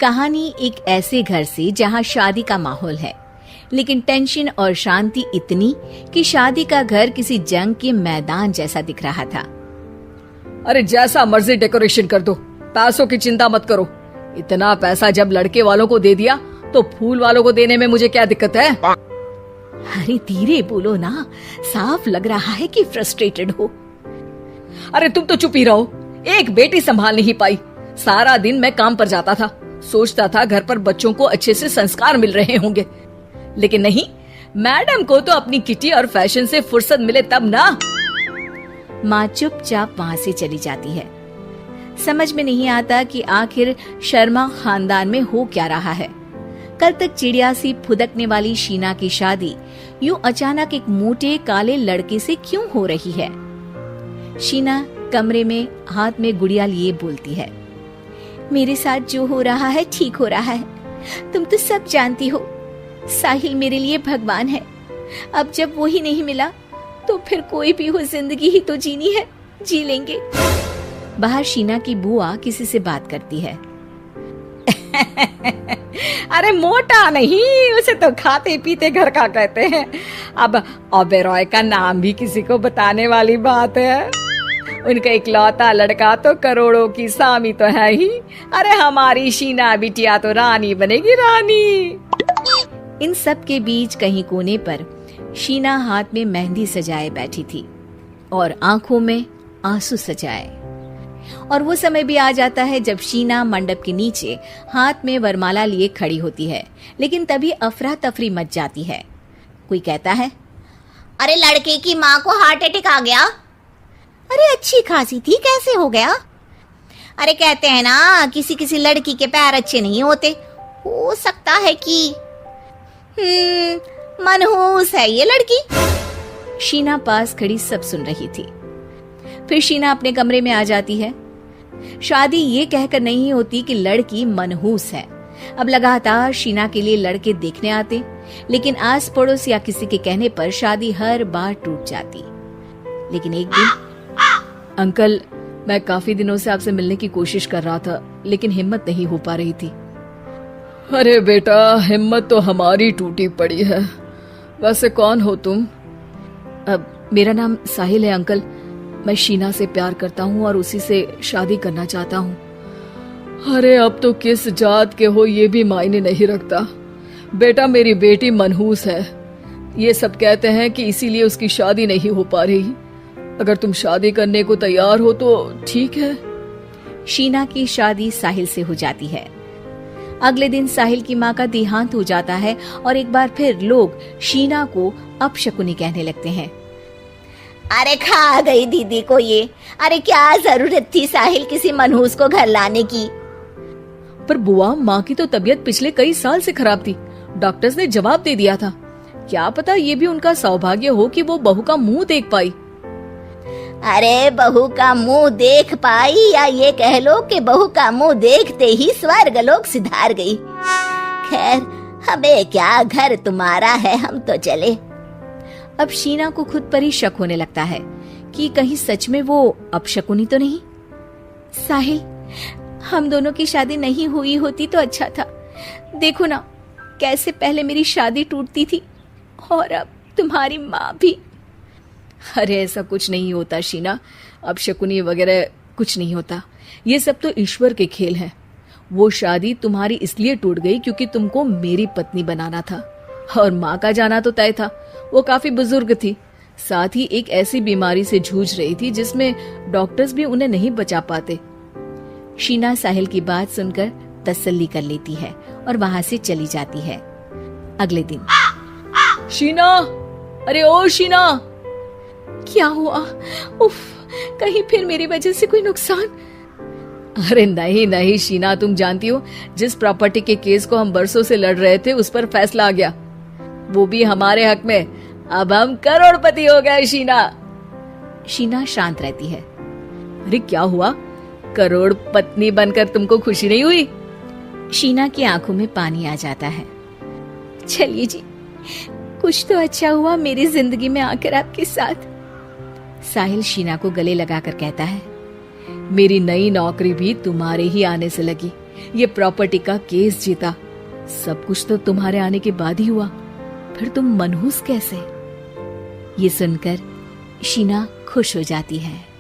कहानी एक ऐसे घर से जहां शादी का माहौल है, लेकिन टेंशन और शांति इतनी कि शादी का घर किसी जंग के मैदान जैसा दिख रहा था। अरे जैसा मर्जी डेकोरेशन कर दो, पैसों की चिंता मत करो। इतना पैसा जब लड़के वालों को दे दिया तो फूल वालों को देने में मुझे क्या दिक्कत है? अरे धीरे बोलो ना, साफ लग रहा है कि फ्रस्ट्रेटेड हो। अरे तुम तो चुप ही रहो। एक बेटी संभाल नहीं पाई। सारा दिन मैं काम पर जाता था, सोचता था घर पर बच्चों को अच्छे से संस्कार मिल रहे होंगे, लेकिन नहीं, मैडम को तो अपनी किटी और फैशन से फुर्सत मिले तब ना। माँ चुपचाप वहाँ से चली जाती है। समझ में नहीं आता कि आखिर शर्मा खानदान में हो क्या रहा है। कल तक चिड़िया सी फुदकने वाली शीना की शादी यूं अचानक एक मोटे काले लड़के से क्यों हो रही है? शीना कमरे में हाथ में गुड़िया लिए बोलती है, मेरे साथ जो हो रहा है ठीक हो रहा है। तुम तो सब जानती हो, साहिल मेरे लिए भगवान है। अब जब वो ही नहीं मिला तो फिर कोई भी हो, जिंदगी ही तो जीनी है, जी लेंगे। बाहर शीना की बुआ किसी से बात करती है। अरे मोटा नहीं, उसे तो खाते पीते घर का कहते हैं। अब ओबेरॉय का नाम भी किसी को बताने वाली बात है। उनका इकलौता लड़का तो करोड़ों की सामी तो है ही। अरे हमारी शीना बिटिया तो रानी बनेगी, रानी। इन सब के बीच कहीं कोने पर शीना हाथ में मेहंदी सजाए बैठी थी और आंखों में आंसू सजाए। और वो समय भी आ जाता है जब शीना मंडप के नीचे हाथ में वरमाला लिए खड़ी होती है, लेकिन तभी अफरा तफरी मच जाती है। कोई कहता है, अरे लड़के की माँ को हार्ट अटैक आ गया। अरे अच्छी खासी थी, कैसे हो गया? अरे कहते हैं ना, किसी किसी लड़की के पैर अच्छे नहीं होते, हो सकता है कि मनहूस है ये लड़की। शीना पास खड़ी सब सुन रही थी। फिर शीना अपने कमरे में आ जाती है। शादी ये कहकर नहीं होती कि लड़की मनहूस है। अब लगातार शीना के लिए लड़के देखने आते, लेकिन आस पड़ोस या किसी के कहने पर शादी हर बार टूट जाती। लेकिन एक दिन, अंकल, मैं काफी दिनों से आपसे मिलने की कोशिश कर रहा था, लेकिन हिम्मत नहीं हो पा रही थी। अरे बेटा, हिम्मत तो हमारी टूटी पड़ी है। वैसे कौन हो तुम? अब मेरा नाम साहिल है अंकल। मैं शीना से प्यार करता हूँ और उसी से शादी करना चाहता हूँ। अरे अब तो किस जात के हो ये भी मायने नहीं रखता। बेटा, मेरी बेटी मनहूस है, ये सब कहते हैं कि इसीलिए उसकी शादी नहीं हो पा रही। अगर तुम शादी करने को तैयार हो तो ठीक है। शीना की शादी साहिल से हो जाती है। अगले दिन साहिल की माँ का देहांत हो जाता है और एक बार फिर लोग शीना को अपशकुनी कहने लगते हैं। अरे खा गई दीदी को ये। अरे क्या जरूरत थी साहिल किसी मनहूस को घर लाने की? पर बुआ, माँ की तो तबीयत पिछले कई साल से खराब थी। डॉक्टर्स ने जवाब दे दिया था। क्या पता ये भी उनका सौभाग्य हो कि वो बहू का मुंह देख पाई। अरे बहू का मुंह देख पाई, या ये कह लो कि बहू का मुंह देखते ही स्वर्ग लोक सिधार गई। खैर, हमें क्या, घर तुम्हारा है, हम तो चले। अब शीना को खुद पर ही शक होने लगता है कि कहीं सच में वो अपशकुनी तो नहीं। साहिल, हम दोनों की शादी नहीं हुई होती तो अच्छा था। देखो ना, कैसे पहले मेरी शादी टूटती थी और अब तुम्हारी माँ भी। अरे ऐसा कुछ नहीं होता शीना, अपशकुनी वगैरह कुछ नहीं होता। ये सब तो ईश्वर के खेल हैं। वो शादी तुम्हारी इसलिए टूट गई क्योंकि तुमको मेरी पत्नी बनाना था, और माँ का जाना तो तय था। वो काफी बुजुर्ग थी, साथ ही एक ऐसी बीमारी से जूझ रही थी जिसमें डॉक्टर्स भी उन्हें नहीं बचा पाते। शीना साहिल की बात सुनकर तसल्ली कर लेती है और वहां से चली जाती है। अगले दिन, शीना, अरे ओ शीना। क्या हुआ? उफ, कहीं फिर मेरी वजह से कोई नुकसान? अरे नहीं नहीं शीना, तुम जानती हो, जिस प्रॉपर्टी के केस को हम बरसों से लड़ रहे थे उस पर फैसला आ गया, वो भी हमारे हक में। अब हम करोड़पति हो गए शीना। शीना शांत रहती है। अरे क्या हुआ? करोड़ पत्नी बनकर तुमको खुशी नहीं हुई? शीना की आंखों में पानी आ जाता है। चलिए जी, कुछ तो अच्छा हुआ मेरी जिंदगी में आकर आपके साथ। साहिल शीना को गले लगाकर कहता है, मेरी नई नौकरी भी तुम्हारे ही आने से लगी, ये प्रॉपर्टी का केस जीता, सब कुछ तो तुम्हारे आने के बाद ही हुआ। फिर तुम मनहूस कैसे? ये सुनकर शीना खुश हो जाती है।